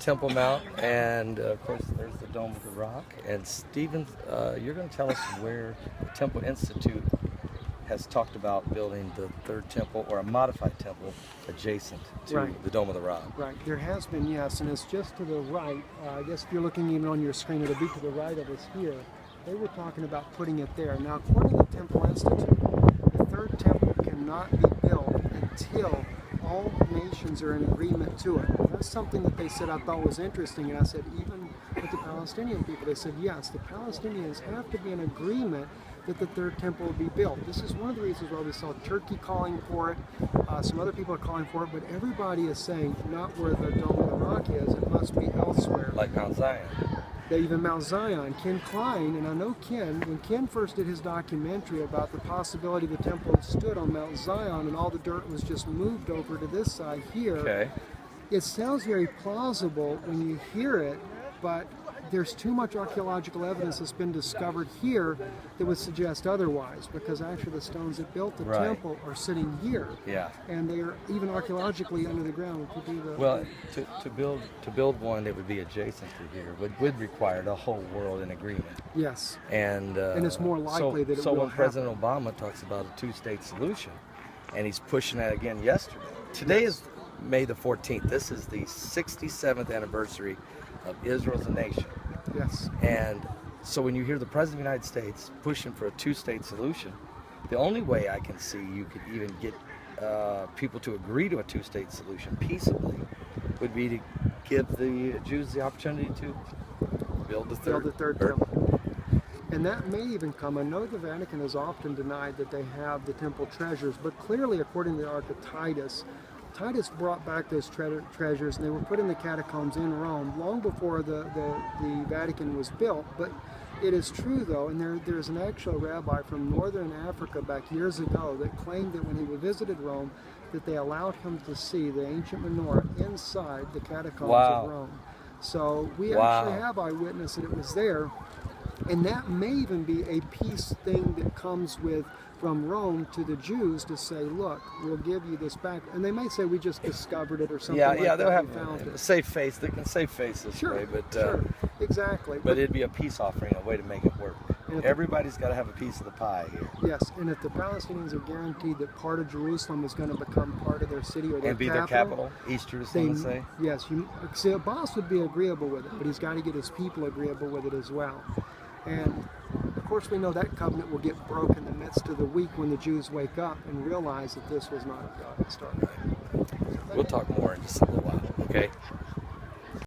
Temple Mount, and of course there's the Dome of the Rock. And Stephen, you're going to tell us where the Temple Institute has talked about building the third temple, or a modified temple, adjacent to the Dome of the Rock. Right, there has been, yes, and it's just to the right. I guess if you're looking even on your screen, it'll be to the right of us here. They were talking about putting it there. Now, according to the Temple Institute, the third temple cannot be built until all nations are in agreement to it. And that's something that they said I thought was interesting, and I said, even with the Palestinian people, they said, yes, the Palestinians have to be in agreement that the third temple will be built. This is one of the reasons why we saw Turkey calling for it, some other people are calling for it, but everybody is saying not where the Dome of the Rock is, it must be elsewhere. Like Mount Zion. Even Mount Zion. Ken Klein, and I know Ken, when Ken first did his documentary about the possibility the temple stood on Mount Zion and all the dirt was just moved over to this side here, it sounds very plausible when you hear it, but there's too much archaeological evidence that's been discovered here that would suggest otherwise, because actually the stones that built the temple are sitting here. Yeah. And they are even archaeologically under the ground. Well, to build one that would be adjacent to here would require the whole world in agreement. Yes. And it's more likely that it will So when happen. President Obama talks about a two-state solution, and he's pushing that again yesterday. Today is May the 14th. This is the 67th anniversary of Israel as a nation. Yes. And so when you hear the President of the United States pushing for a two-state solution, the only way I can see you could even get people to agree to a two-state solution peaceably would be to give the Jews the opportunity to build the third temple. And that may even come. I know the Vatican has often denied that they have the temple treasures, but clearly, according to the Ark of Titus, Titus brought back those treasures, and they were put in the catacombs in Rome long before the Vatican was built. But it is true, though, and there's an actual rabbi from northern Africa back years ago that claimed that when he visited Rome, that they allowed him to see the ancient menorah inside the catacombs of Rome. So we actually have eyewitness that it was there, and that may even be a peace thing that comes with from Rome to the Jews to say, look, we'll give you this back. And they may say, we just discovered it or something like that. Yeah, they'll have a safe face. They can save face this way. But, exactly. But it'd be a peace offering, a way to make it work. Everybody's got to have a piece of the pie here. Yes, and if the Palestinians are guaranteed that part of Jerusalem is going to become part of their city or their and be their capital, East Jerusalem, say? Yes, see, Abbas would be agreeable with it, but he's got to get his people agreeable with it as well. And of course, we know that covenant will get broken in the midst of the week when the Jews wake up and realize that this was not of God to start with. We'll talk more in just a little while, okay?